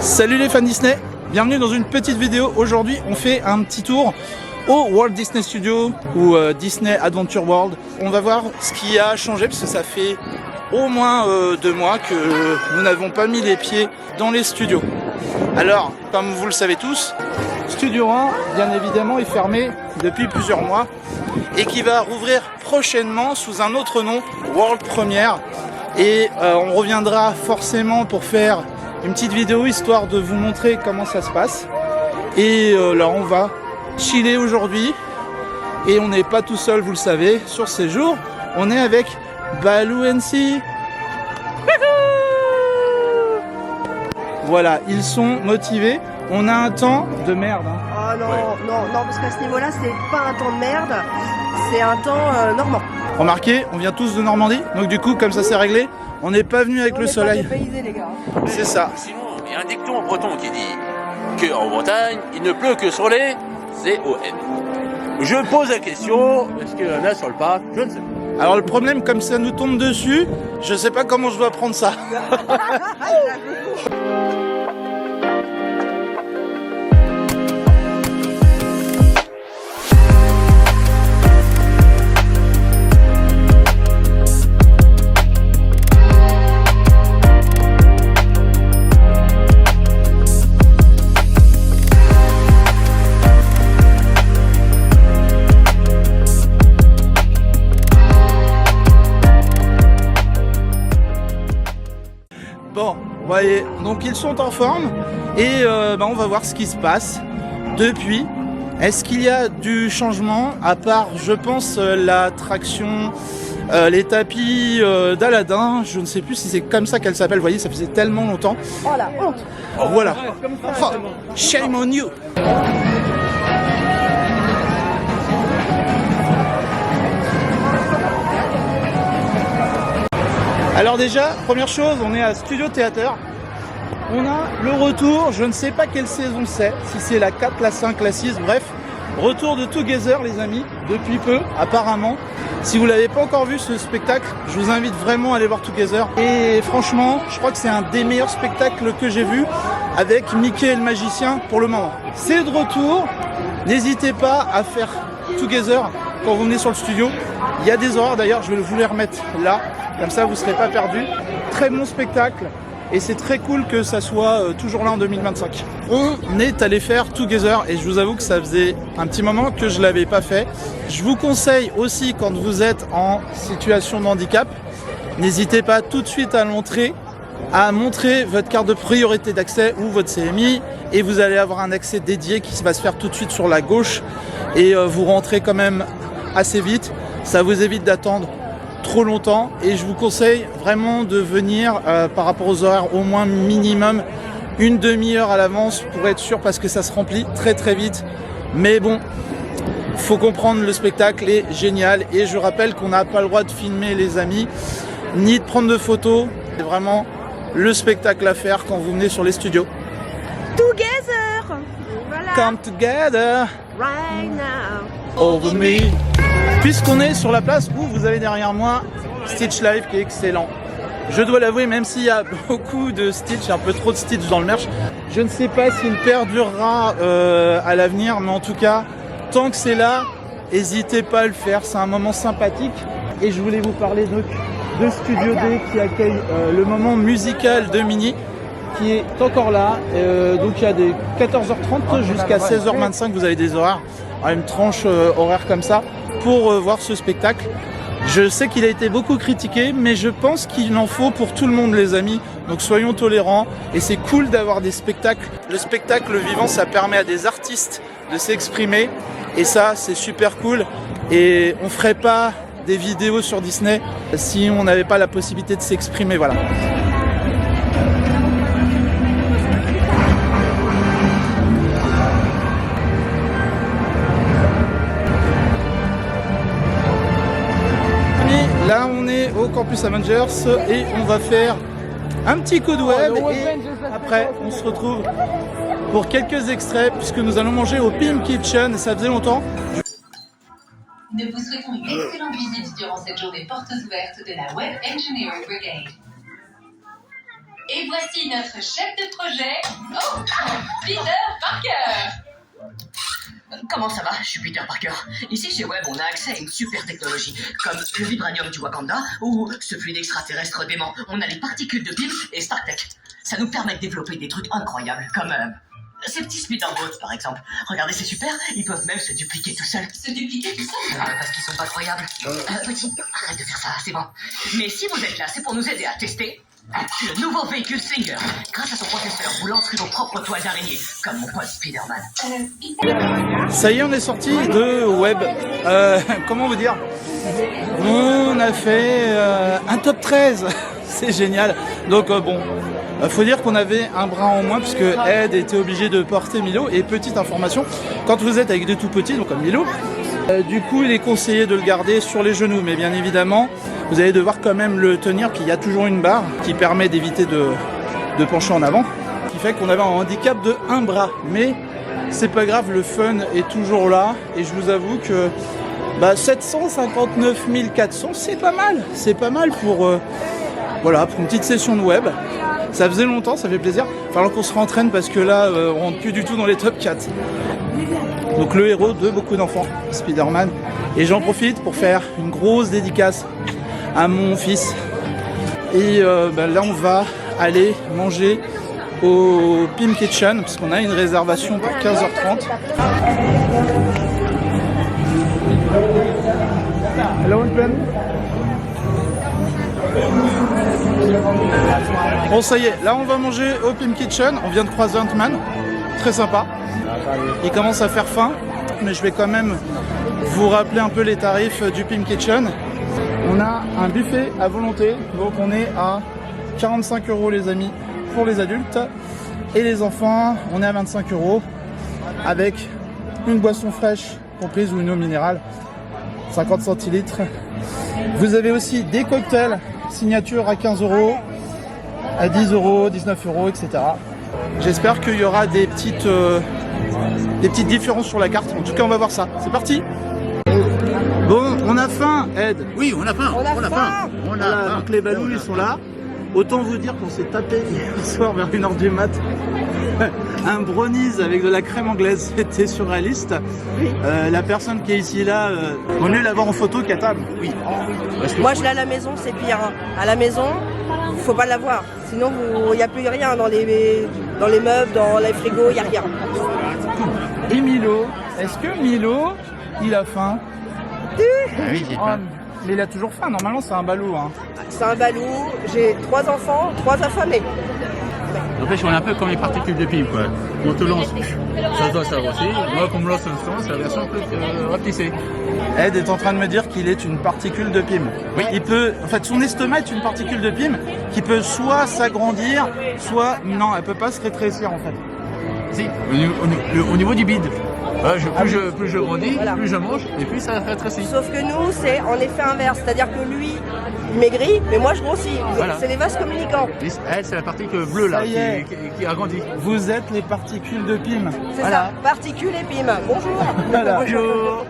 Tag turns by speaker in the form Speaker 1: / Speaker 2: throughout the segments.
Speaker 1: Salut les fans Disney, bienvenue dans une petite vidéo. Aujourd'hui on fait un petit tour au Walt Disney Studio ou Disney Adventure World. On va voir ce qui a changé parce que ça fait au moins 2 mois que nous n'avons pas mis les pieds dans les studios. Alors comme vous le savez tous, Studio 1 bien évidemment est fermé depuis plusieurs mois et qui va rouvrir prochainement sous un autre nom, World Premiere. Et on reviendra forcément pour faire une petite vidéo histoire de vous montrer comment ça se passe. Et là on va chiller aujourd'hui. Et on n'est pas tout seul, vous le savez, sur ces jours. On est avec Baloo NC. Voilà, ils sont motivés. On a un temps de merde. Hein.
Speaker 2: Ah non, non, parce qu'à ce niveau-là, c'est pas un temps de merde, c'est un temps normand.
Speaker 1: Remarquez, on vient tous de Normandie, donc du coup, comme ça c'est réglé, on n'est pas venu avec le soleil.
Speaker 2: Pas dépaysés, les gars.
Speaker 1: C'est ça.
Speaker 3: Sinon, il y a un dicton en breton qui dit qu'en Bretagne, il ne pleut que sur les C-O-N. Je pose la question, est-ce qu'il y en a sur le parc? Je ne sais pas.
Speaker 1: Alors le problème, comme ça nous tombe dessus, je sais pas comment je dois prendre ça. Bon, vous voyez, donc ils sont en forme et on va voir ce qui se passe depuis. Est-ce qu'il y a du changement à part, je pense, l'attraction, les tapis d'Aladin. Je ne sais plus si c'est comme ça qu'elle s'appelle, vous voyez, ça faisait tellement longtemps.
Speaker 2: Oh la honte.
Speaker 1: Voilà. Oh, shame on you. Alors déjà, première chose, on est à Studio Theater. On a le retour, je ne sais pas quelle saison c'est, si c'est la 4, la 5, la 6, bref. Retour de Together les amis, depuis peu apparemment. Si vous l'avez pas encore vu ce spectacle, je vous invite vraiment à aller voir Together. Et franchement, je crois que c'est un des meilleurs spectacles que j'ai vu avec Mickey et le magicien pour le moment. C'est de retour, n'hésitez pas à faire Together quand vous venez sur le studio. Il y a des horaires d'ailleurs, je vais vous les remettre là. Comme ça, vous ne serez pas perdus. Très bon spectacle. Et c'est très cool que ça soit toujours là en 2025. On est allé faire Together et je vous avoue que ça faisait un petit moment que je ne l'avais pas fait. Je vous conseille aussi quand vous êtes en situation de handicap, n'hésitez pas tout de suite à l'entrée à montrer votre carte de priorité d'accès ou votre CMI et vous allez avoir un accès dédié qui va se faire tout de suite sur la gauche et vous rentrez quand même assez vite. Ça vous évite d'attendre trop longtemps et je vous conseille vraiment de venir par rapport aux horaires au moins minimum une demi-heure à l'avance pour être sûr parce que ça se remplit très très vite. Mais bon, faut comprendre, le spectacle est génial et je rappelle qu'on n'a pas le droit de filmer les amis ni de prendre de photos. C'est vraiment le spectacle à faire quand vous venez sur les studios.
Speaker 2: Together. Voilà.
Speaker 1: Come together
Speaker 2: Right now.
Speaker 1: over me. Puisqu'on est sur la place où vous avez derrière moi Stitch Live qui est excellent. Je dois l'avouer, même s'il y a beaucoup de Stitch, un peu trop de Stitch dans le merch, je ne sais pas s'il perdurera à l'avenir, mais en tout cas, tant que c'est là, n'hésitez pas à le faire, c'est un moment sympathique. Et je voulais vous parler donc de Studio D qui accueille le moment musical de Minnie, qui est encore là. Donc il y a des 14h30 jusqu'à 16h25, vous avez des horaires, une tranche horaire comme ça, pour voir ce spectacle. Je sais qu'il a été beaucoup critiqué, mais je pense qu'il en faut pour tout le monde les amis, donc soyons tolérants et c'est cool d'avoir des spectacles. Le spectacle vivant, ça permet à des artistes de s'exprimer et ça c'est super cool et on ferait pas des vidéos sur Disney si on n'avait pas la possibilité de s'exprimer, voilà. Là on est au Campus Avengers et on va faire un petit coup de web et après on se retrouve pour quelques extraits puisque nous allons manger au Pim Kitchen et ça faisait longtemps.
Speaker 4: Nous vous souhaitons une excellente visite durant cette journée portes ouvertes de la Web Engineering Brigade. Et voici notre chef de projet, Peter Parker.
Speaker 5: Comment ça va? Je suis Peter Parker. Ici chez Web, on a accès à une super technologie, comme le vibranium du Wakanda ou ce fluide extraterrestre dément. On a les particules de PIM et StarTech. Ça nous permet de développer des trucs incroyables, comme ces petits speederboats par exemple. Regardez, c'est super, ils peuvent même se dupliquer tout seuls.
Speaker 4: Se dupliquer tout seul?
Speaker 5: Parce qu'ils sont pas croyables. Petit, arrête de faire ça, c'est bon. Mais si vous êtes là, c'est pour nous aider à tester le nouveau véhicule Singer. Grâce à son processeur, vous lancerez vos propres toiles d'araignée, comme mon pote Spider-Man.
Speaker 1: Ça y est, on est sorti de Web. Comment vous dire? On a fait un top 13. C'est génial. Donc bon, faut dire qu'on avait un bras en moins puisque Ed était obligé de porter Milo. Et petite information, quand vous êtes avec des tout petits, donc comme Milo, du coup il est conseillé de le garder sur les genoux. Mais bien évidemment, vous allez devoir quand même le tenir, puis il y a toujours une barre qui permet d'éviter de pencher en avant, qui fait qu'on avait un handicap de un bras. Mais c'est pas grave, le fun est toujours là. Et je vous avoue que 759 400, c'est pas mal. C'est pas mal pour, voilà, pour une petite session de Web. Ça faisait longtemps, ça fait plaisir. Il va falloir qu'on se rentraîne parce que là, on rentre plus du tout dans les top 4. Donc le héros de beaucoup d'enfants, Spider-Man. Et j'en profite pour faire une grosse dédicace à mon fils. Et là, on va aller manger au Pim Kitchen parce qu'on a une réservation pour 15h30. Hello, bon, ça y est, là on va manger au Pim Kitchen. On vient de croiser Ant-Man, très sympa. Il commence à faire faim, mais je vais quand même vous rappeler un peu les tarifs du Pim Kitchen. On a un buffet à volonté, donc on est à 45 € les amis pour les adultes. Et les enfants, on est à 25 € avec une boisson fraîche comprise ou une eau minérale, 50 centilitres. Vous avez aussi des cocktails signature à 15 €, à 10 €, 19 €, etc. J'espère qu'il y aura des petites différences sur la carte. En tout cas, on va voir ça. C'est parti. Bon, on a faim, Ed.
Speaker 3: Oui, on a faim.
Speaker 1: Voilà, donc les balous, ils sont là. Autant vous dire qu'on s'est tapé hier soir vers 1h du mat. Un brownies avec de la crème anglaise, c'était surréaliste. La personne qui est ici là, on est l'avoir en photo qu'à table. Oui.
Speaker 2: Moi, je l'ai à la maison, c'est pire. Hein. À la maison, faut pas l'avoir. Sinon, il n'y a plus rien dans les meubles, dans les frigos, il n'y a rien.
Speaker 1: Et Milo, est-ce que Milo, il a faim?
Speaker 3: Oui, j'ai faim.
Speaker 1: Mais il a toujours faim, normalement c'est un balou. Hein.
Speaker 2: C'est un balou, j'ai 3 enfants, 3 affamés.
Speaker 3: N'empêche, on est un peu comme les particules de PIM, quoi. On te lance, ça doit savoir aussi. Moi, comme lance l'instant, c'est la version un peu rapetissée.
Speaker 1: Ed est en train de me dire qu'il est une particule de PIM.
Speaker 3: Oui.
Speaker 1: Il peut, en fait, son estomac est une particule de PIM qui peut soit s'agrandir, soit non, elle peut pas se rétrécir en fait.
Speaker 3: Si, au niveau du bide. Plus je grandis,
Speaker 2: Voilà.
Speaker 3: plus je mange, et plus ça rétrécit.
Speaker 2: Sauf que nous, c'est en effet inverse. C'est-à-dire que lui, il maigrit, mais moi, je grossis.
Speaker 3: Voilà.
Speaker 2: C'est les vases communicants.
Speaker 3: Elle, c'est la particule bleue là,
Speaker 1: Ça y est.
Speaker 3: qui agrandit.
Speaker 1: Vous êtes les particules de PIM.
Speaker 2: C'est
Speaker 1: Voilà.
Speaker 2: ça. Particules et pim. Bonjour.
Speaker 1: Voilà.
Speaker 2: Bonjour.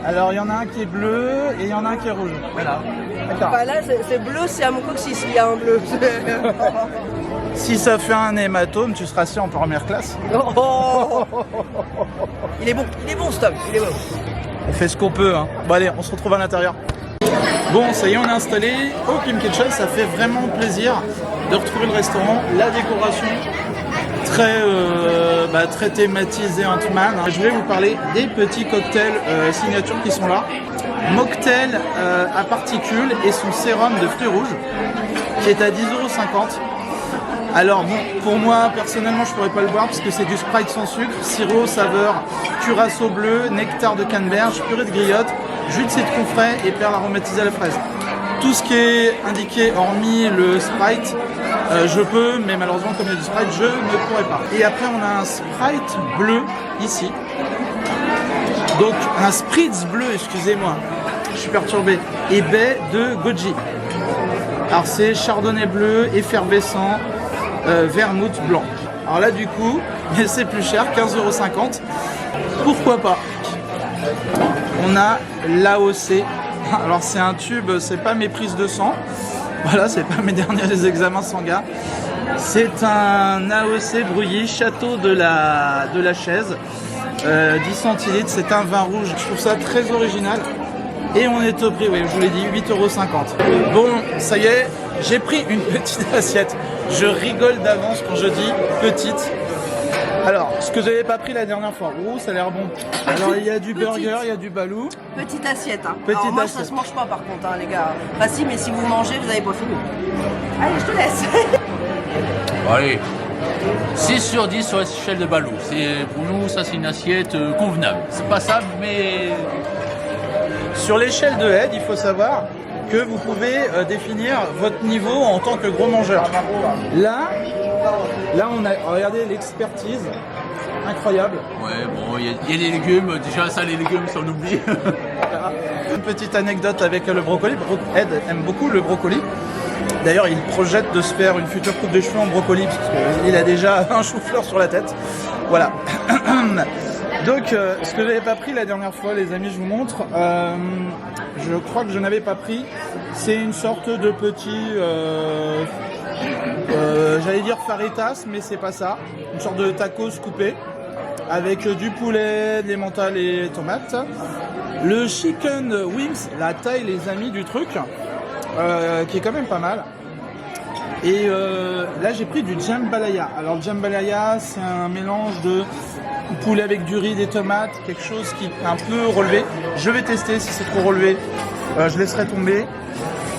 Speaker 1: Alors il y en a un qui est bleu et il y en a un qui est rouge. Voilà. D'accord.
Speaker 2: Enfin, là, c'est bleu, c'est à mon coccyx, il y a un bleu.
Speaker 1: Si ça fait un hématome, tu seras assis en première classe.
Speaker 2: Oh. Il est bon ce tome, il est bon.
Speaker 1: On fait ce qu'on peut. Hein. Bon allez, on se retrouve à l'intérieur. Bon, ça y est, on est installé au Pim Kitchen. Ça fait vraiment plaisir de retrouver le restaurant, la décoration très thématisée Ant-Man. Je vais vous parler des petits cocktails signature qui sont là. Mocktail à particules et son sérum de fruits rouges qui est à 10,50 €. Alors bon, pour moi personnellement je pourrais pas le boire parce que c'est du Sprite sans sucre, sirop saveur, curaçao bleu, nectar de canneberge, purée de griotte, jus de citron frais et perles aromatisées à la fraise. Tout ce qui est indiqué hormis le Sprite, je peux, mais malheureusement comme il y a du Sprite, je ne pourrais pas. Et après on a un Sprite bleu ici. Donc un Spritz bleu, excusez-moi, je suis perturbé, et baie de goji. Alors c'est chardonnay bleu, effervescent, vermouth blanc. Alors là du coup, mais c'est plus cher, 15,50 €. Pourquoi pas? On a l'AOC. Alors c'est un tube, c'est pas mes prises de sang. Voilà, c'est pas mes derniers examens sanguins. C'est un AOC Brouilly, château de la chaise, 10 centilitres, c'est un vin rouge, je trouve ça très original. Et on est au prix, oui, je vous l'ai dit, 8,50 €. Bon, ça y est, j'ai pris une petite assiette. Je rigole d'avance quand je dis petite. Alors, ce que j'avais pas pris la dernière fois, ça a l'air bon. Alors, il y a du burger, il y a du balou.
Speaker 2: Petite assiette. Hein.
Speaker 1: Petite
Speaker 2: Alors, moi,
Speaker 1: assiette.
Speaker 2: ça se mange pas par contre, hein, les gars. Bah si, mais si vous mangez, vous avez pas fini. Allez, je te laisse.
Speaker 3: Allez, 6 sur 10 sur l'échelle de Balou. Pour nous, ça c'est une assiette convenable. C'est passable, mais...
Speaker 1: Sur l'échelle de Ed, il faut savoir que vous pouvez définir votre niveau en tant que gros mangeur. Là on a, regardez l'expertise, incroyable.
Speaker 3: Ouais, bon, il y a des légumes. Déjà, ça, les légumes, ça on oublie.
Speaker 1: Une petite anecdote avec le brocoli. Ed aime beaucoup le brocoli. D'ailleurs, il projette de se faire une future coupe de cheveux en brocoli parce qu'il a déjà un chou-fleur sur la tête. Voilà. Donc, ce que j'avais pas pris la dernière fois, les amis, je vous montre. Je crois que je n'avais pas pris. C'est une sorte de petit, j'allais dire faritas, mais c'est pas ça. Une sorte de tacos coupé avec du poulet, des mentales et tomates. Le chicken wings, la taille, les amis, du truc, qui est quand même pas mal. Et là, j'ai pris du jambalaya. Alors, le jambalaya, c'est un mélange de poulet avec du riz, des tomates, quelque chose qui est un peu relevé. Je vais tester. Si c'est trop relevé, je laisserai tomber.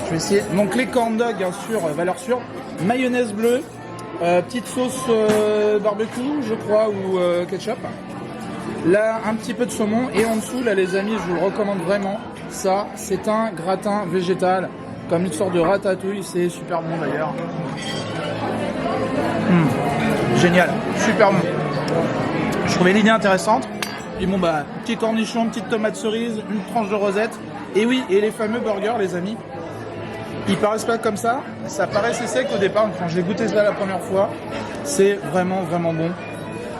Speaker 1: Je vais essayer. Donc, les corn dogs, bien sûr, valeur sûre. Mayonnaise bleue, petite sauce barbecue, je crois, ou ketchup. Là, un petit peu de saumon. Et en dessous, là, les amis, je vous le recommande vraiment. Ça, c'est un gratin végétal, comme une sorte de ratatouille. C'est super bon, d'ailleurs. Génial, super bon. Je trouvais l'idée intéressante. Puis bon, bah, petit cornichon, petite tomate cerise, une tranche de rosette. Et oui, et les fameux burgers, les amis. Ils paraissent pas comme ça. Ça paraissait sec au départ. Quand j'ai goûté ça la première fois, c'est vraiment, vraiment bon.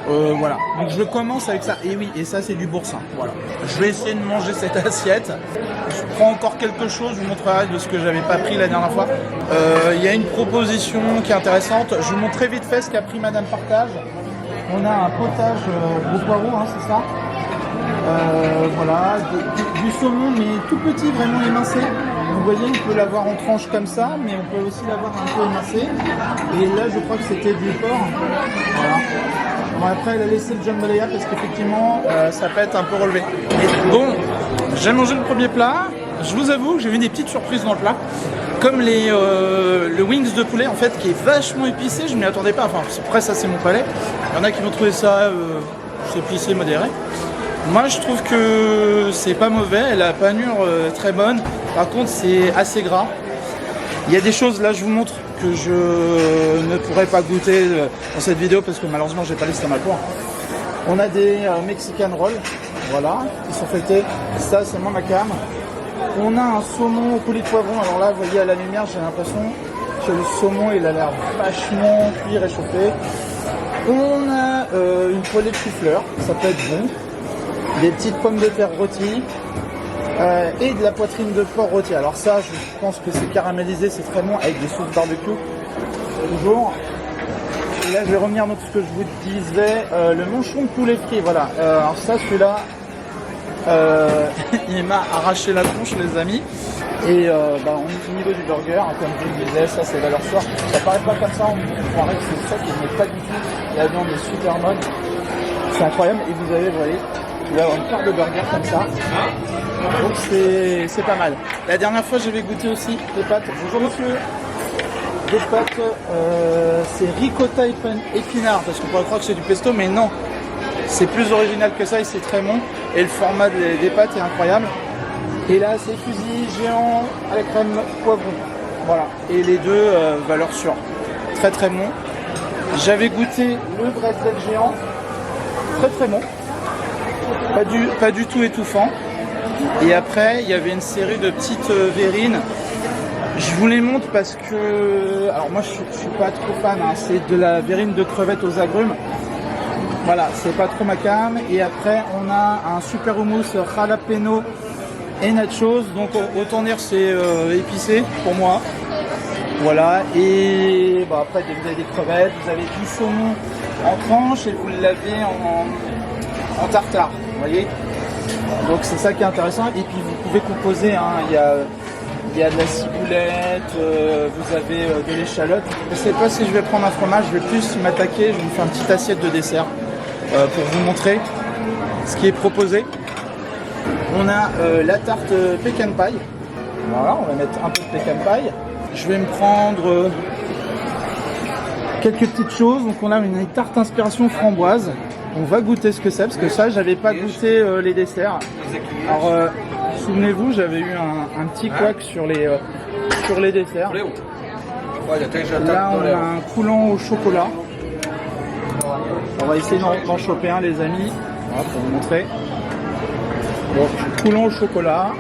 Speaker 1: Voilà. Donc je commence avec ça. Et oui, et ça, c'est du boursin. Voilà. Je vais essayer de manger cette assiette. Je prends encore quelque chose. Je vous montrerai de ce que j'avais pas pris la dernière fois. Il y a une proposition qui est intéressante. Je vous montre très vite fait ce qu'a pris Madame Partage. On a un potage au poireau, hein, c'est ça. Voilà, du saumon, mais tout petit, vraiment émincé. Vous voyez, on peut l'avoir en tranches comme ça, mais on peut aussi l'avoir un peu émincé. Et là, je crois que c'était du porc. Voilà. Bon, après, elle a laissé le jambalaya parce qu'effectivement, ça peut être un peu relevé. Et bon, j'ai mangé le premier plat. Je vous avoue que j'ai vu des petites surprises dans le plat. Comme le wings de poulet, en fait, qui est vachement épicé. Je m'y attendais pas. Enfin, après, ça, c'est mon palais. Il y en a qui vont trouver ça épicé, modéré. Moi, je trouve que c'est pas mauvais. Elle a la panure très bonne. Par contre, c'est assez gras. Il y a des choses, là, je vous montre, que je ne pourrais pas goûter dans cette vidéo parce que malheureusement, j'ai pas l'estomac pour. On a des Mexican rolls, voilà, qui sont fêtés. Ça, c'est moi, ma cam. On a un saumon au coulis de poivron. Alors là, vous voyez à la lumière, j'ai l'impression que le saumon, il a l'air vachement cuit, réchauffé. On a une poêlée de chou-fleur, ça peut être bon. Des petites pommes de terre rôties et de la poitrine de porc rôtie. Alors ça, je pense que c'est caramélisé, c'est très bon avec des sauces barbecue. Toujours. Et là, je vais revenir donc ce que je vous disais, le manchon de poulet frit. Voilà. Alors ça, celui-là, il m'a arraché la tronche, les amis. Et on est au niveau du burger, hein, comme je le disais, ça c'est valeur sûre. Ça paraît pas comme ça, on croirait que c'est ça, mais pas du tout. La viande est super bonne. C'est incroyable. Et vous avez, vous voyez, il va y avoir une carte de burger comme ça. Donc c'est pas mal. La dernière fois j'avais goûté aussi des pâtes. Bonjour monsieur. Des pâtes, c'est ricotta épinard, parce qu'on pourrait croire que c'est du pesto, mais non. C'est plus original que ça et c'est très bon. Et le format des pâtes est incroyable. Et là c'est fusil géant à la crème poivron. Voilà. Et les deux, valeur sûre. Très très bon. J'avais goûté le bretzel géant. Très très bon. Pas du tout étouffant. Et après, il y avait une série de petites verrines. Je vous les montre parce que... Alors moi, je suis pas trop fan. Hein. C'est de la verrine de crevettes aux agrumes. Voilà, c'est pas trop ma cam. Et après, on a un super hummus jalapeno et nachos. Donc autant dire c'est épicé pour moi. Voilà, et bon, après vous avez des crevettes, vous avez du saumon en tranches et vous l'avez en tartare, vous voyez. Donc c'est ça qui est intéressant. Et puis vous pouvez composer, hein. Il y a de la ciboulette, vous avez de l'échalote. Je ne sais pas si je vais prendre un fromage, je vais plus m'attaquer, je vais me faire une petite assiette de dessert pour vous montrer ce qui est proposé. On a la tarte pecan pie. Voilà, on va mettre un peu de pecan pie. Je vais me prendre quelques petites choses. Donc on a une tarte inspiration framboise. On va goûter ce que c'est, parce que ça, j'avais pas goûté les desserts. Alors, souvenez-vous, j'avais eu un petit couac sur les desserts. Là, on a un coulant au chocolat. On va essayer d'en choper un, les amis. Voilà, pour vous montrer. Donc, coulant au chocolat.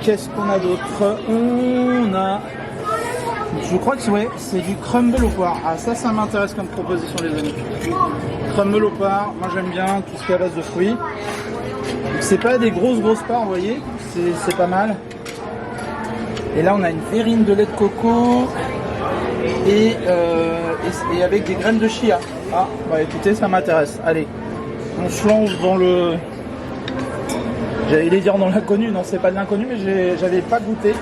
Speaker 1: Qu'est-ce qu'on a d'autre? On a... Je crois que c'est du crumble au poire. Ah, ça m'intéresse comme proposition, les amis. Crumble au poire, moi j'aime bien tout ce qui est à base de fruits. C'est pas des grosses poires, vous voyez, c'est pas mal. Et là on a une verrine de lait de coco et avec des graines de chia. Ah, bah écoutez, ça m'intéresse. Allez, on se lance dans le... J'allais dire dans l'inconnu, non c'est pas de l'inconnu, mais j'avais pas goûté.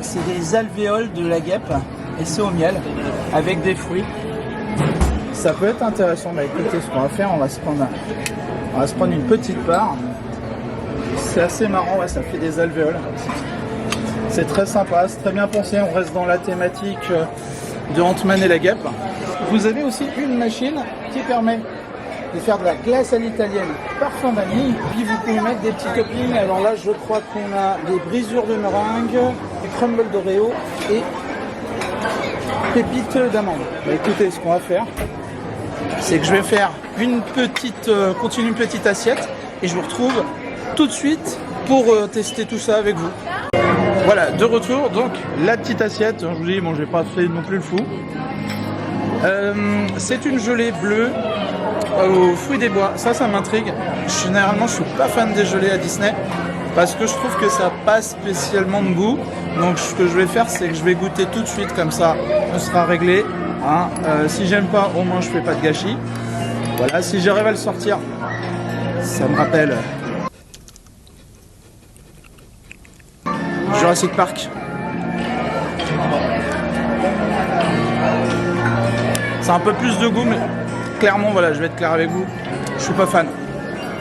Speaker 1: C'est des alvéoles de la guêpe et c'est au miel avec des fruits. Ça peut être intéressant. Bah écoutez, ce qu'on va faire, on va se prendre une petite part. C'est assez marrant, ouais, ça fait des alvéoles. C'est très sympa, c'est très bien pensé. On reste dans la thématique de Ant-Man et la guêpe. Vous avez aussi une machine qui permet de faire de la glace à l'italienne parfum vanille. Puis vous pouvez mettre des petits toppings. Alors là, je crois qu'on a des brisures de meringue, du crumble d'Oreo et pépites d'amande. Bah, écoutez, ce qu'on va faire, c'est que je vais faire continuer une petite assiette et je vous retrouve tout de suite pour tester tout ça avec vous. Voilà, de retour, donc la petite assiette. Je vous dis, bon, je vais pas fait non plus le fou. C'est une gelée bleue aux fruits des bois. Ça m'intrigue. Généralement, je suis pas fan des gelées à Disney parce que je trouve que ça n'a pas spécialement de goût. Donc, ce que je vais faire, c'est que je vais goûter tout de suite, comme ça, on sera réglé. Hein. Si j'aime pas, au moins, je fais pas de gâchis. Voilà, si j'arrive à le sortir, ça me rappelle Jurassic Park. C'est un peu plus de goût, mais clairement, voilà, je vais être clair avec vous, je suis pas fan.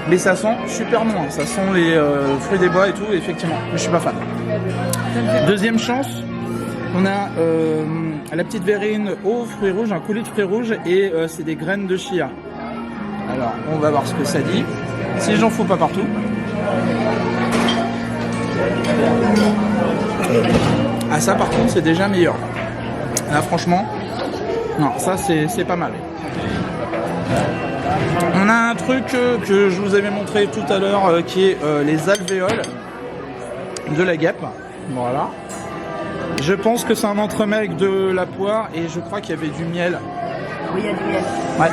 Speaker 1: Mais ça sent super bon, hein. Ça sent les fruits des bois et tout, effectivement, mais je suis pas fan. Deuxième chance, on a la petite verrine aux fruits rouges, un coulis de fruits rouges et c'est des graines de chia. Alors, on va voir ce que ça dit. Si j'en fous pas partout. Ah, ça par contre, c'est déjà meilleur. Là, franchement, non, ça c'est pas mal. On a un truc que je vous avais montré tout à l'heure qui est les alvéoles de la guêpe. Voilà. Je pense que c'est un entremets avec de la poire et je crois qu'il y avait du miel.
Speaker 2: Oui, il y a du miel.
Speaker 1: Ouais.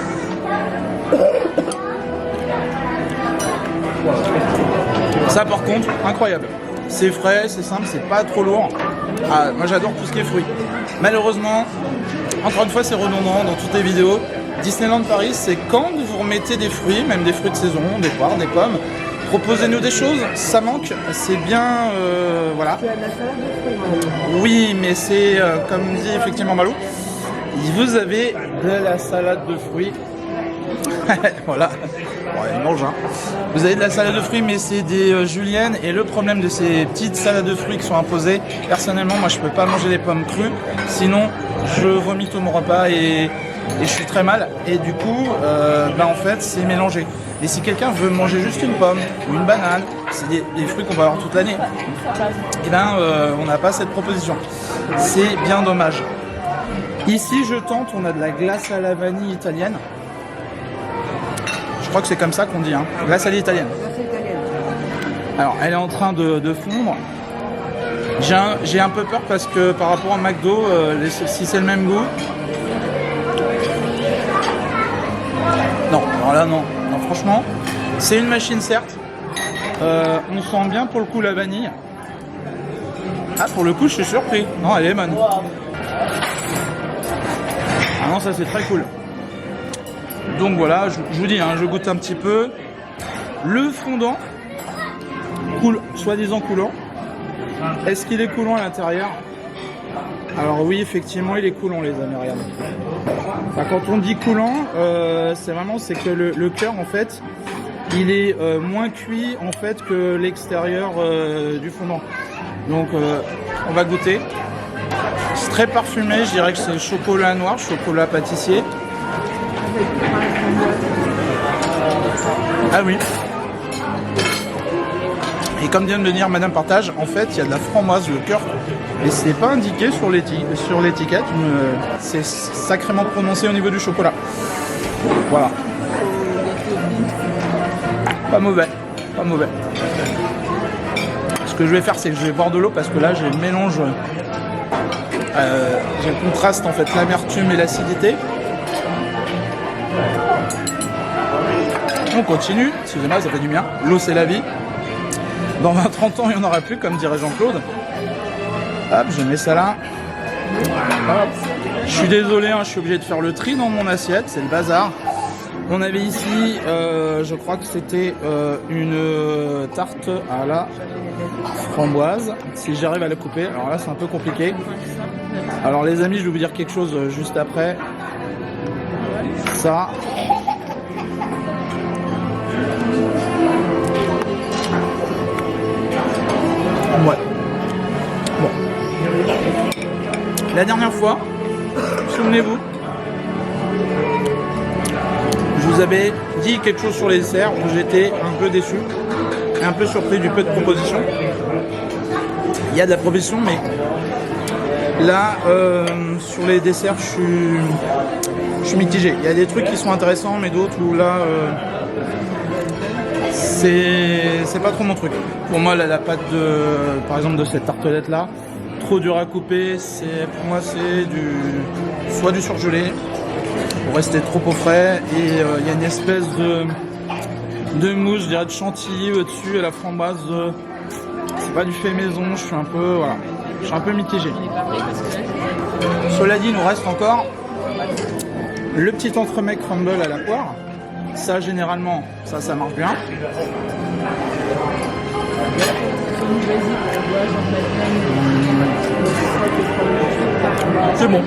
Speaker 1: Ça par contre, incroyable. C'est frais, c'est simple, c'est pas trop lourd. Ah, moi j'adore tout ce qui est fruits. Malheureusement, encore une fois c'est redondant dans toutes les vidéos. Disneyland Paris, c'est quand vous remettez des fruits, même des fruits de saison, des poires, des pommes, proposez-nous des choses, ça manque, c'est bien, voilà.
Speaker 2: Tu as de la salade de fruits.
Speaker 1: Oui, mais c'est, comme dit effectivement Malou, vous avez de la salade de fruits. Voilà, bon, il mange, hein. Vous avez de la salade de fruits, mais c'est des juliennes. Et le problème de ces petites salades de fruits qui sont imposées, personnellement, moi je peux pas manger les pommes crues, sinon je vomis tout mon repas et je suis très mal. Et du coup, en fait, c'est mélangé. Et si quelqu'un veut manger juste une pomme ou une banane, c'est des fruits qu'on va avoir toute l'année, et on n'a pas cette proposition. C'est bien dommage. Ici, je tente, on a de la glace à la vanille italienne. Je crois que c'est comme ça qu'on dit, hein. Glace à l'italienne. Alors, elle est en train de fondre. J'ai un peu peur parce que par rapport à McDo, si c'est le même goût... Non, alors là, non. Non, franchement, c'est une machine, certes. On sent bien pour le coup la vanille. Ah, pour le coup, je suis surpris. Non, elle est lemon. Ah non, ça c'est très cool. Donc voilà, je vous dis, hein, je goûte un petit peu. Le fondant, cool, soi-disant coulant. Est-ce qu'il est coulant à l'intérieur? Alors oui, effectivement, il est coulant, les amis, regardez. Enfin, quand on dit coulant, c'est que le cœur, en fait, il est moins cuit, en fait, que l'extérieur du fondant. Donc, on va goûter. C'est très parfumé, je dirais que c'est chocolat noir, chocolat pâtissier. Ah oui. Et comme vient de le dire Madame Partage, en fait, il y a de la framboise, le cœur. Et c'est pas indiqué sur l'étiquette. C'est sacrément prononcé au niveau du chocolat. Voilà. Pas mauvais. Pas mauvais. Ce que je vais faire, c'est que je vais boire de l'eau parce que là, j'ai le mélange. J'ai le contraste, en fait, l'amertume et l'acidité. On continue. Excusez-moi, ça fait du bien. L'eau, c'est la vie. Dans 20-30 ans, il n'y en aura plus, comme dirait Jean-Claude. Hop, je mets ça là. Hop. Je suis désolé, hein, je suis obligé de faire le tri dans mon assiette, c'est le bazar. On avait ici, je crois que c'était une tarte à la framboise. Si j'arrive à la couper, alors là c'est un peu compliqué. Alors les amis, je vais vous dire quelque chose juste après. Ça. Ouais. Bon. La dernière fois, souvenez-vous, je vous avais dit quelque chose sur les desserts où j'étais un peu déçu, un peu surpris du peu de propositions. Il y a de la proposition, mais là, sur les desserts, je suis mitigé. Il y a des trucs qui sont intéressants, mais d'autres où là, c'est pas trop mon truc. Pour moi, la pâte par exemple de cette tartelette là, trop dur à couper. Pour moi, c'est soit du surgelé pour rester trop au frais, et il y a une espèce de mousse, je dirais de chantilly au-dessus, et la framboise. C'est pas du fait maison. Je suis un peu mitigé. Cela dit, il nous reste encore le petit entremets crumble à la poire. Ça, généralement, ça marche bien. C'est bon.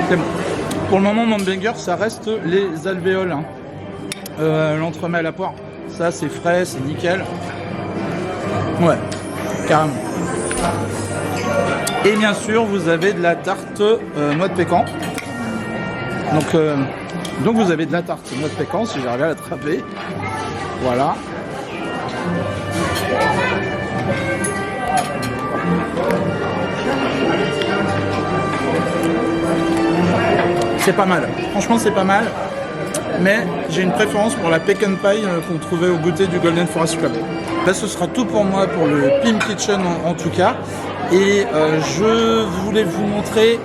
Speaker 1: C'est bon. Pour le moment, mon banger, ça reste les alvéoles. Hein. L'entremet à la poire. Ça, c'est frais, c'est nickel. Ouais, carrément. Et bien sûr, vous avez de la tarte noix de pécan. Donc vous avez de la tarte noix de pécan, si j'arrive à l'attraper. Voilà. C'est pas mal. Franchement, c'est pas mal. Mais j'ai une préférence pour la pecan pie qu'on trouvait au goûter du Golden Forest Club. Là, ce sera tout pour moi pour le Pim Kitchen en tout cas. Et je voulais vous montrer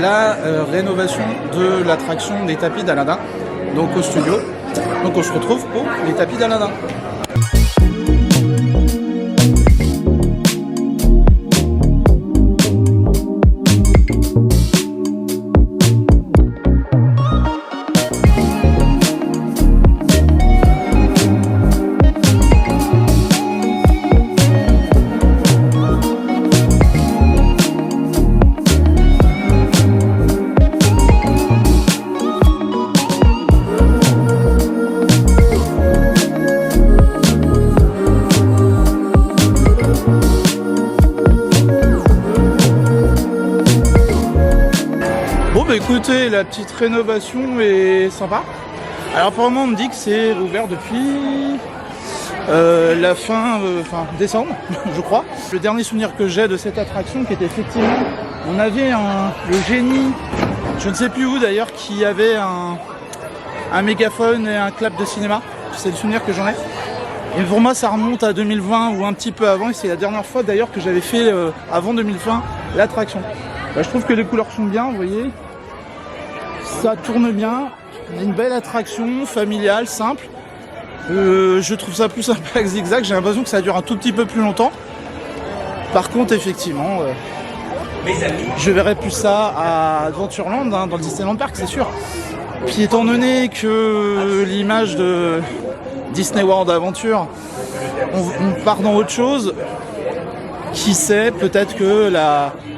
Speaker 1: la rénovation de l'attraction des tapis d'Aladin, donc au studio. Donc on se retrouve pour les tapis d'Aladin. Écoutez, la petite rénovation est sympa. Alors apparemment on me dit que c'est ouvert depuis la fin décembre, je crois. Le dernier souvenir que j'ai de cette attraction, qui était effectivement, on avait le génie, je ne sais plus où d'ailleurs, qui avait un mégaphone et un clap de cinéma. C'est le souvenir que j'en ai. Et pour moi ça remonte à 2020 ou un petit peu avant, et c'est la dernière fois d'ailleurs que j'avais fait avant 2020 l'attraction. Bah, je trouve que les couleurs sont bien, vous voyez. Ça tourne bien, une belle attraction, familiale, simple. Je trouve ça plus sympa que Zigzag, j'ai l'impression que ça dure un tout petit peu plus longtemps. Par contre, effectivement, je verrais plus ça à Adventureland, hein, dans le Disneyland Park, c'est sûr. Puis étant donné que l'image de Disney World Adventure, on part dans autre chose, qui sait, peut-être que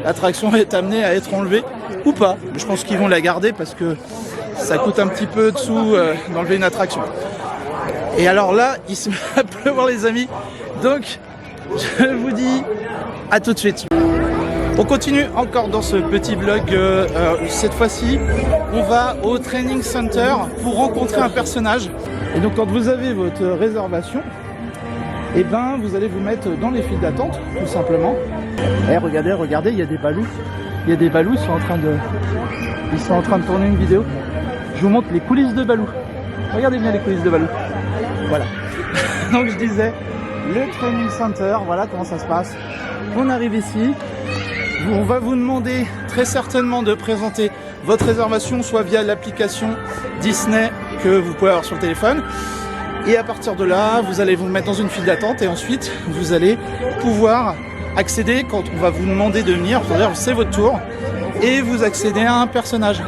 Speaker 1: l'attraction est amenée à être enlevée ou pas. Je pense qu'ils vont la garder parce que ça coûte un petit peu de sous d'enlever une attraction. Et alors là, il se met à pleuvoir les amis, donc je vous dis à tout de suite. On continue encore dans ce petit vlog. Cette fois-ci, on va au Training Center pour rencontrer un personnage. Et donc quand vous avez votre réservation, et ben vous allez vous mettre dans les files d'attente, tout simplement. Et regardez, il y a des balous. Il y a des balous, ils sont en train de tourner une vidéo. Je vous montre les coulisses de Balou. Regardez bien les coulisses de Balou. Voilà. Donc je disais, le Training Center, voilà comment ça se passe. On arrive ici. On va vous demander très certainement de présenter votre réservation, soit via l'application Disney que vous pouvez avoir sur le téléphone. Et à partir de là, vous allez vous mettre dans une file d'attente et ensuite, vous allez pouvoir accéder quand on va vous demander de venir. C'est-à-dire, c'est votre tour et vous accédez à un personnage.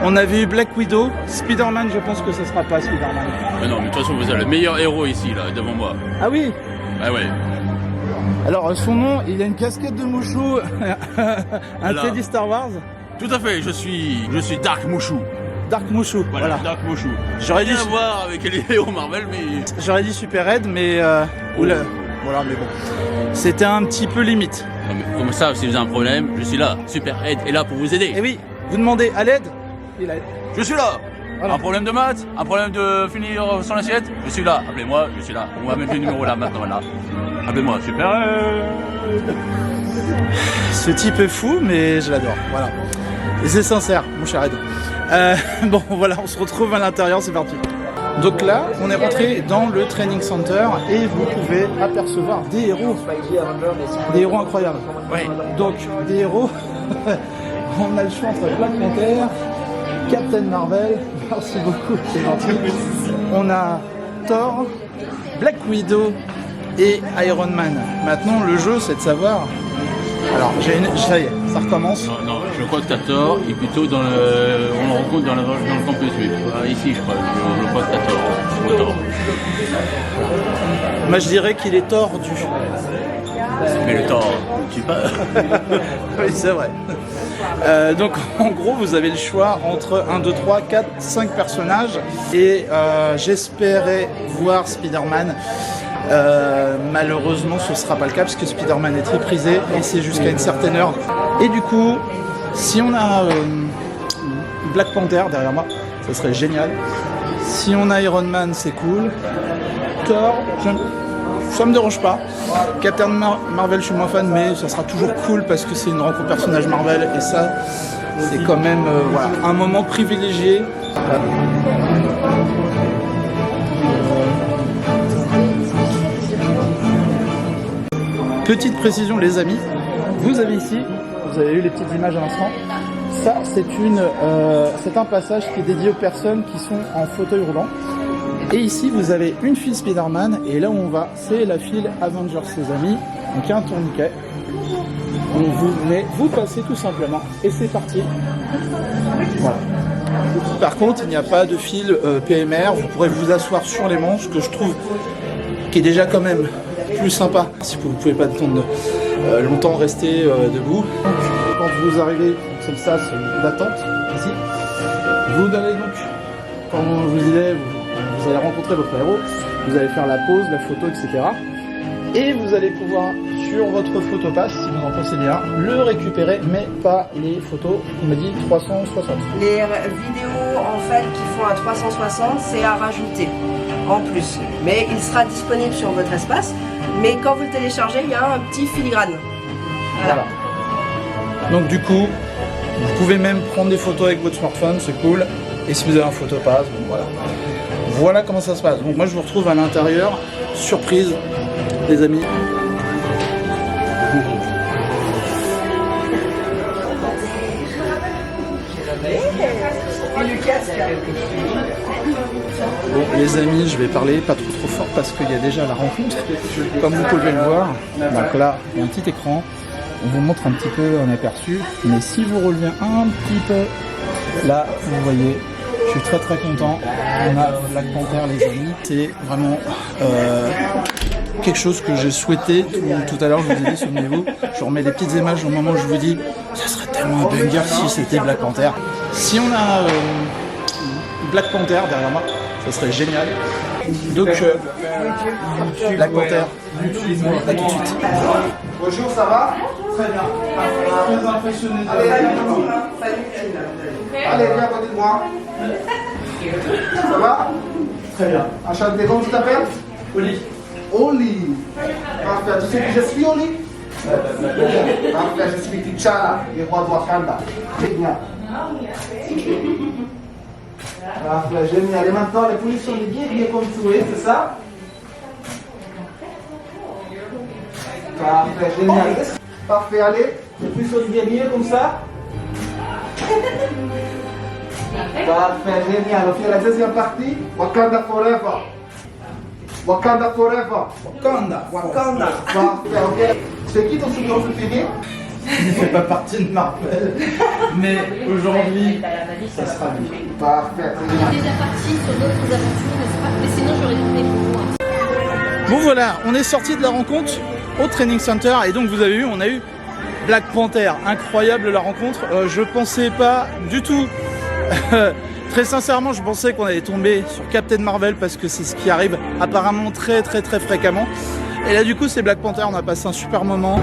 Speaker 1: On avait eu Black Widow, Spider-Man, je pense que ce sera pas Spider-Man.
Speaker 3: Mais non, mais de toute façon, vous avez le meilleur héros ici, là, devant moi.
Speaker 1: Ah oui?
Speaker 3: Ah ouais.
Speaker 1: Alors, son nom, il a une casquette de Mouchou, un Teddy Star Wars.
Speaker 3: Tout à fait, je suis Dark Mouchou.
Speaker 1: Dark Mouchou, voilà.
Speaker 3: Dark Mouchou.
Speaker 1: J'aurais dit
Speaker 3: rien à voir avec les héros Marvel, mais...
Speaker 1: J'aurais dit Super Ed, mais... Oula, voilà, mais bon. C'était un petit peu limite.
Speaker 3: Non, mais comme ça, si vous avez un problème, je suis là. Super Ed est là pour vous aider.
Speaker 1: Et oui, vous demandez à l'aide, il aide.
Speaker 3: Je suis là.
Speaker 1: Voilà.
Speaker 3: Un problème de maths, un problème de finir son assiette, je suis là. Appelez-moi, je suis là. On va mettre le numéro là maintenant, là. Appelez-moi, Super Ed.
Speaker 1: Ce type est fou, mais je l'adore, voilà. Et c'est sincère, mon cher Ed. Bon, voilà, on se retrouve à l'intérieur, c'est parti. Donc là, on est rentré dans le Training Center et vous pouvez apercevoir des héros incroyables.
Speaker 3: Oui.
Speaker 1: Donc, des héros, on a le choix entre Black Panther, Captain Marvel, merci beaucoup, c'est gentil. On a Thor, Black Widow et Iron Man. Maintenant, le jeu, c'est de savoir... Alors, ça y est, ça recommence.
Speaker 3: Non, je crois que t'as tort, et plutôt on le rencontre dans le campus. Ici, je crois, je crois que t'as tort.
Speaker 1: Moi, je dirais qu'il est tordu.
Speaker 3: Mais le tort, tu pas.
Speaker 1: Oui, c'est vrai. Donc, en gros, vous avez le choix entre 1, 2, 3, 4, 5 personnages. Et j'espérais voir Spider-Man. Malheureusement ce sera pas le cas parce que Spider-Man est très prisé et c'est jusqu'à une certaine heure. Et du coup, si on a Black Panther derrière moi, ça serait génial. Si on a Iron Man, c'est cool. Thor, ça me dérange pas. Captain Marvel, je suis moins fan, mais ça sera toujours cool parce que c'est une rencontre personnage Marvel et ça, c'est quand même voilà, un moment privilégié. Petite précision les amis, vous avez ici, vous avez eu les petites images à l'instant, ça c'est un passage qui est dédié aux personnes qui sont en fauteuil roulant. Et ici vous avez une file Spider-Man et là où on va, c'est la file Avengers les amis, donc il y a un tourniquet, on vous met, vous passez tout simplement et c'est parti. Voilà. Par contre il n'y a pas de file PMR, vous pourrez vous asseoir sur les manches que je trouve qui est déjà quand même plus sympa si vous ne pouvez pas longtemps rester debout. Quand vous arrivez, comme ça, c'est l'attente ici. Vous allez donc, quand vous allez rencontrer votre héros, vous allez faire la pause, la photo, etc. Et vous allez pouvoir, sur votre photopass, si vous en possédez un, le récupérer, mais pas les photos, on m'a dit 360.
Speaker 2: Les vidéos en fait qui font un 360, c'est à rajouter en plus. Mais il sera disponible sur votre espace. Mais quand vous le téléchargez, il y a un petit filigrane. Voilà.
Speaker 1: Donc du coup, vous pouvez même prendre des photos avec votre smartphone, c'est cool. Et si vous avez un photopass, bon, voilà. Voilà comment ça se passe. Donc moi je vous retrouve à l'intérieur. Surprise, les amis.
Speaker 2: Et le casque.
Speaker 1: Bon les amis, je vais parler pas trop fort parce qu'il y a déjà la rencontre, comme vous pouvez le voir. Donc là, il y a un petit écran, on vous montre un petit peu un aperçu, mais si vous relevez un petit peu, là vous voyez, je suis très content. On a Black Panther les amis, c'est vraiment quelque chose que j'ai souhaité tout à l'heure, je vous ai dit, souvenez-vous, je remets des petites images au moment où je vous dis, ça serait tellement un banger si c'était Black Panther. Si on a Black Panther derrière moi, ça serait génial. Donc Black Panther, à tout de suite.
Speaker 6: Bonjour, ça va?
Speaker 1: Très bien. Très impressionné.
Speaker 6: Allez, viens à côté de moi. Ça va?
Speaker 1: Très bien.
Speaker 6: Enchanté, comment tu t'appelles?
Speaker 1: Oli.
Speaker 6: Oli. Parfait, tu sais qui je suis, Oli? Parfait, je suis T'Challa, le roi de Wakanda. Très bien. Parfait, génial. Et maintenant, les poulies sont bien contourées, c'est ça? Parfait, génial. Parfait, allez. Les poulies sont bien comme ça? Parfait, génial. On fait la deuxième partie. Wakanda forever. Wakanda forever. Wakanda. Parfait, ok. C'est qui ton super préféré?
Speaker 1: Il ne fait pas partie de Marvel, mais aujourd'hui, ça sera lui.
Speaker 6: Parfait.
Speaker 7: déjà parti sur d'autres aventures, n'est-ce pas? Mais sinon, j'aurais trouvé pour moi.
Speaker 1: Bon voilà, on est sorti de la rencontre au Training Center et donc vous avez vu, on a eu Black Panther. Incroyable la rencontre. Je pensais pas du tout. Très sincèrement, je pensais qu'on allait tomber sur Captain Marvel parce que c'est ce qui arrive apparemment très fréquemment. Et là du coup c'est Black Panther, on a passé un super moment.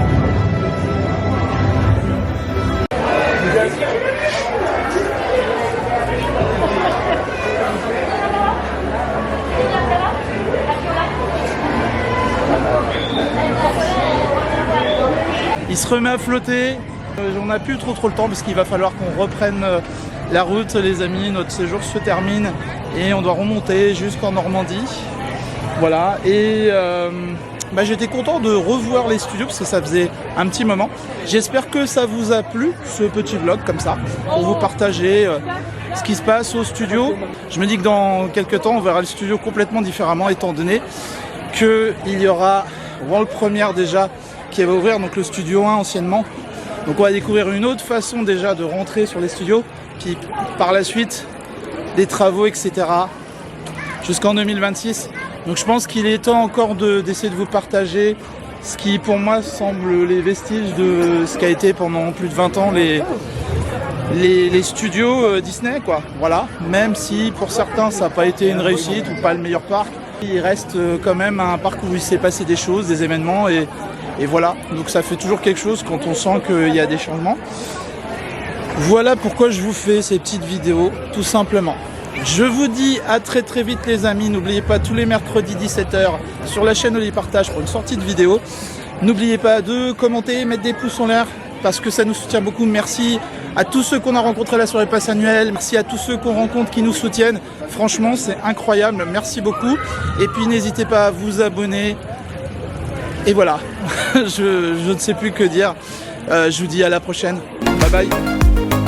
Speaker 1: Il se remet à flotter. On n'a plus trop le temps parce qu'il va falloir qu'on reprenne la route les amis. Notre séjour se termine et on doit remonter jusqu'en Normandie. Voilà, et j'étais content de revoir les studios parce que ça faisait un petit moment. J'espère que ça vous a plu ce petit vlog comme ça pour vous partager ce qui se passe au studio. Je me dis que dans quelques temps on verra le studio complètement différemment étant donné qu'il y aura World Premiere déjà qui va ouvrir, donc le studio 1 anciennement. Donc on va découvrir une autre façon déjà de rentrer sur les studios, puis par la suite des travaux etc. jusqu'en 2026. Donc je pense qu'il est temps encore d'essayer de vous partager ce qui pour moi semble les vestiges de ce qu'a été pendant plus de 20 ans les studios Disney quoi. Voilà, même si pour certains ça n'a pas été une réussite ou pas le meilleur parc, il reste quand même un parc où il s'est passé des choses, des événements et voilà, donc ça fait toujours quelque chose quand on sent qu'il y a des changements. Voilà pourquoi je vous fais ces petites vidéos, tout simplement. Je vous dis à très vite les amis, n'oubliez pas tous les mercredis 17h sur la chaîne Oli Partage pour une sortie de vidéo. N'oubliez pas de commenter, mettre des pouces en l'air parce que ça nous soutient beaucoup. Merci à tous ceux qu'on a rencontrés là sur les passes annuelles, merci à tous ceux qu'on rencontre qui nous soutiennent. Franchement c'est incroyable, merci beaucoup. Et puis n'hésitez pas à vous abonner. Et voilà, je ne sais plus que dire. Je vous dis à la prochaine. Bye bye.